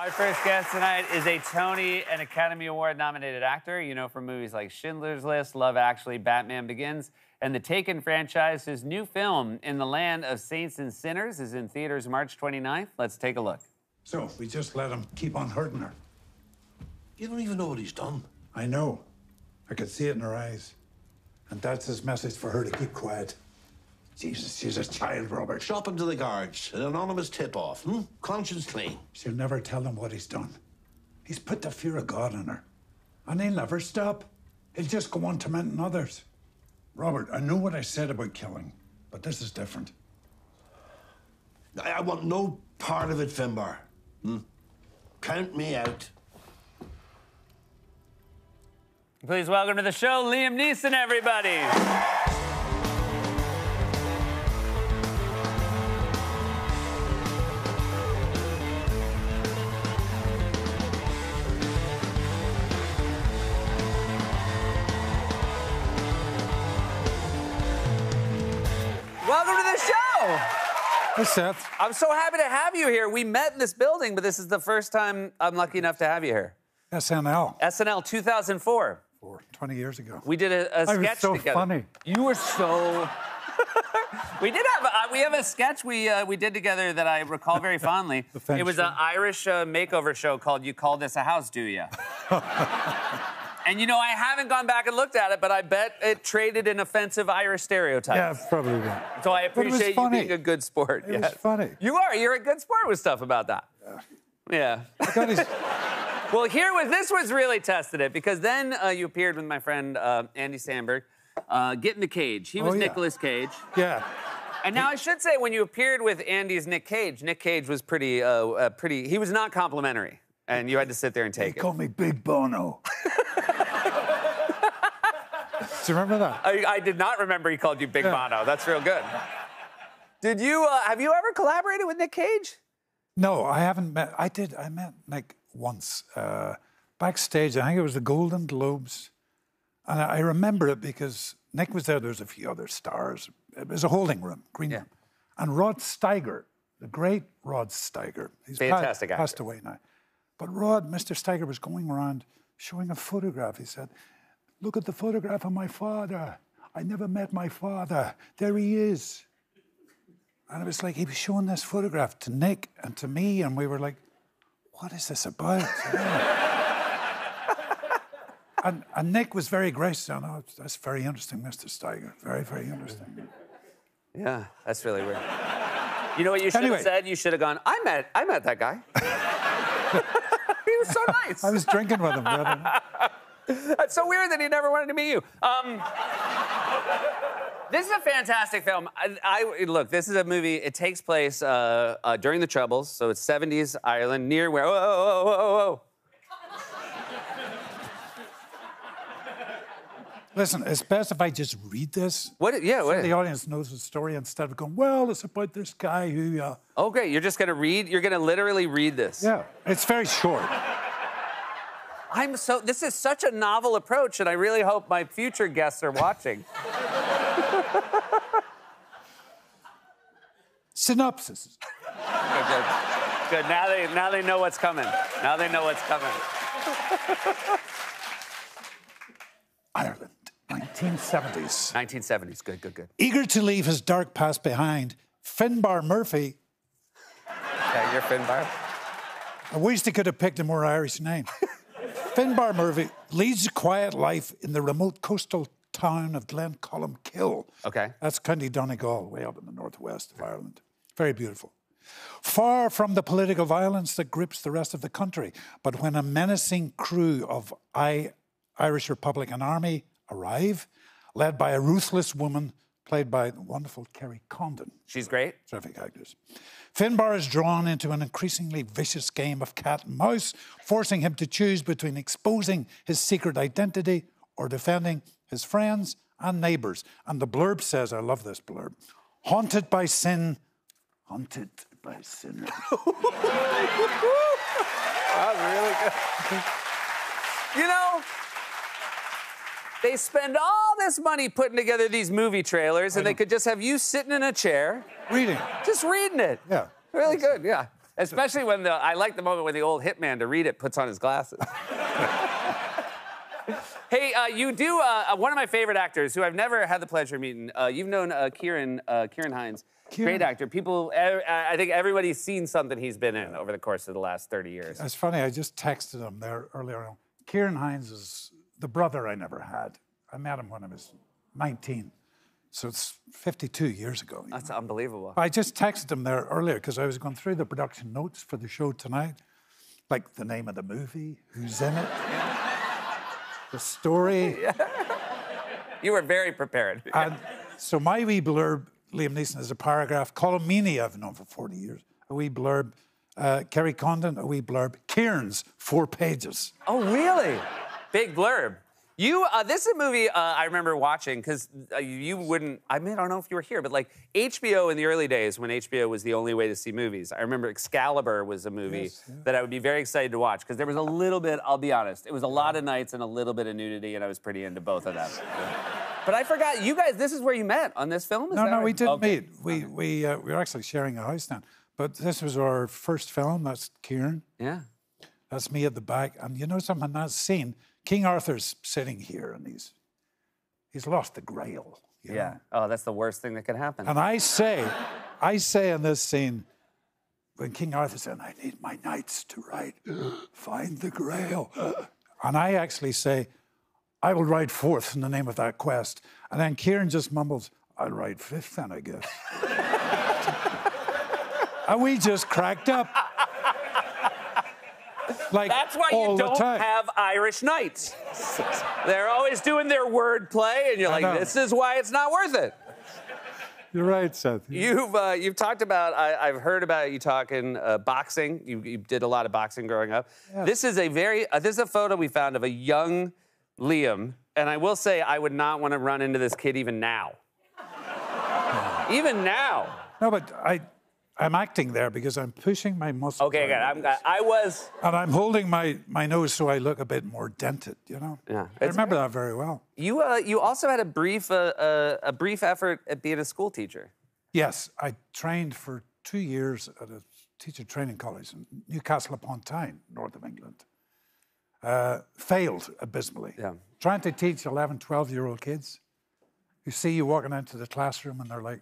Our first guest tonight is a Tony and Academy Award nominated actor. You know from movies like Schindler's List, Love Actually, Batman Begins, and the Taken franchise. His new film, In the Land of Saints and Sinners, is in theaters March 29th. Let's take a look. So, we just let him keep on hurting her. You don't even know what he's done. I know. I could see it in her eyes. And that's his message for her to keep quiet. Jesus, she's a child, Robert. Shopping to the guards, an anonymous tip-off, Conscience clean. She'll never tell him what he's done. He's put the fear of God in her. And he'll never stop. He'll just go on tormenting others. Robert, I know what I said about killing, but this is different. I want no part of it, Finbar. Count me out. Please welcome to the show, Liam Neeson, everybody. Welcome to the show. Hey, Seth. I'm so happy to have you here. We met in this building, but this is the first time I'm lucky enough to have you here. SNL. SNL 2004. 20 years ago. We did a sketch I was so together. funny. You were so... we have a sketch we did together that I recall very fondly. It was an Irish makeover show called You Call This a House, Do Ya? And you know, I haven't gone back and looked at it, but I bet it traded in offensive Irish stereotypes. Yeah, probably right. So I appreciate you being a good sport. It was funny. You are. You're a good sport with stuff about that. Yeah. Well, this was really tested it, because then you appeared with my friend Andy Samberg, Get in the Cage. He was Nicolas Cage. Yeah. And now I should say, when you appeared with Andy's Nick Cage was pretty, he was not complimentary, and you had to sit there and take it. He called me Big Bono. Do you remember that? I did not remember he called you Big Bono. That's real good. Did you, have you ever collaborated with Nick Cage? No, I haven't met. I met Nick once backstage. I think it was the Golden Globes, and I remember it because Nick was there. There was a few other stars. It was a holding room, green room, and Rod Steiger, the great Rod Steiger, he's fantastic actor. Passed away now. But Mr. Steiger was going around showing a photograph. He said, "Look at the photograph of my father. I never met my father. There he is." And it was like he was showing this photograph to Nick and to me, and we were like, what is this about? and Nick was very gracious. Oh, that's very interesting, Mr. Steiger. Very, very interesting. Yeah, that's really weird. You know what you should have said? You should have gone, I met that guy. He was so nice. I was drinking with him. That's so weird that he never wanted to meet you. This is a fantastic film. Look, this is a movie. It takes place during the Troubles, so it's 70s Ireland, near where... Whoa. Listen, it's best if I just read this. What? Yeah, so the audience knows the story instead of going, well, it's about this guy who... Oh, great. You're just going to read? You're going to literally read this? Yeah, it's very short. This is such a novel approach, and I really hope my future guests are watching. Synopsis. Good. Now they know what's coming. Now they know what's coming. Ireland, 1970s. 1970s. Good. Eager to leave his dark past behind, Finbar Murphy. Okay, you're Finbar. I wish they could have picked a more Irish name. Finbar Murphy leads a quiet life in the remote coastal town of Glencolmkill. Okay. That's County Donegal, way up in the northwest of Ireland. Very beautiful. Far from the political violence that grips the rest of the country, but when a menacing crew of Irish Republican Army arrive, led by a ruthless woman played by the wonderful Kerry Condon. She's great. Terrific actress. Finbar is drawn into an increasingly vicious game of cat and mouse, forcing him to choose between exposing his secret identity or defending his friends and neighbours. And the blurb says, I love this blurb, haunted by sin, haunted by sinners. That was really good. You know, they spend all this money putting together these movie trailers, and they could just have you sitting in a chair. Reading. Just reading it. Yeah. Really good, yeah. Especially when I like the moment when the old hitman, to read it, puts on his glasses. Hey, you do, one of my favorite actors, who I've never had the pleasure of meeting, you've known Kieran Hines. Great actor. People, I think everybody's seen something he's been in over the course of the last 30 years. It's funny, I just texted him there earlier on. Kieran Hines is the brother I never had. I met him when I was 19. So it's 52 years ago. That's unbelievable. I just texted him there earlier because I was going through the production notes for the show tonight. Like the name of the movie, who's in it, the story. You were very prepared. And so my wee blurb, Liam Neeson, is a paragraph. Colm Meaney, I've known for 40 years. A wee blurb. Kerry Condon, a wee blurb. Kieran's, 4 pages. Oh, really? Big blurb. This is a movie I remember watching, because you wouldn't, I don't know if you were here, but like HBO in the early days, when HBO was the only way to see movies, I remember Excalibur was a movie that I would be very excited to watch, because there was a little bit, I'll be honest, it was a lot of nights and a little bit of nudity, and I was pretty into both of them. But I forgot, you guys, this is where you met, on this film? No, we didn't meet. We were actually sharing a house now. But this was our first film. That's Kieran. Yeah. That's me at the back. And you know something, that scene, King Arthur's sitting here and he's lost the Grail. You know? Oh, that's the worst thing that could happen. And I say in this scene, when King Arthur said, I need my knights to ride, find the Grail. And I actually say, I will ride 4th in the name of that quest. And then Kieran just mumbles, I'll ride 5th then, I guess. And we just cracked up. Like, that's why you don't have Irish knights. They're always doing their word play, and you're like, this is why it's not worth it. You're right, Seth. You've talked about, I've heard about you talking boxing. You did a lot of boxing growing up. Yeah. This is a photo we found of a young Liam, and I will say I would not want to run into this kid even now. Even now. No, but I'm acting there because I'm pushing my muscles. Okay, good. And I'm holding my nose so I look a bit more dented, you know? Yeah. I remember that very well. You also had a brief effort at being a school teacher. Yes, I trained for 2 years at a teacher training college in Newcastle upon Tyne, north of England. Failed abysmally. Yeah. Trying to teach 11, 12-year-old kids who see you walking into the classroom and they're like,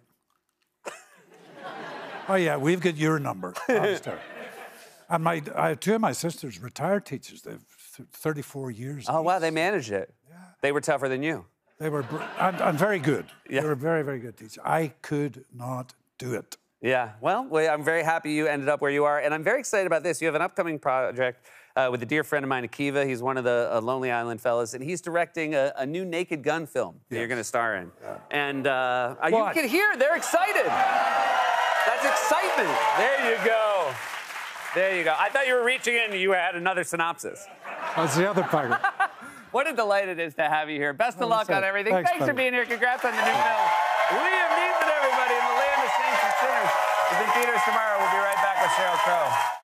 oh, yeah, we've got your number. And I have 2 of my sisters, retired teachers. They've 34 years. Oh, wow, they managed it. Yeah. They were tougher than you. They were, and very good. Yeah. They were very, very good teachers. I could not do it. Yeah, well, I'm very happy you ended up where you are, and I'm very excited about this. You have an upcoming project with a dear friend of mine, Akiva. He's one of the Lonely Island fellas, and he's directing a new Naked Gun film that you're going to star in. Yeah. And you can hear they're excited. That's excitement. There you go. There you go. I thought you were reaching in and you had another synopsis. That's the other part. What a delight it is to have you here. Best of luck on everything. Thanks for being here. Congrats on the new film. Liam Neeson, everybody, in the land of saints and sinners. Is in theaters tomorrow. We'll be right back with Sheryl Crow.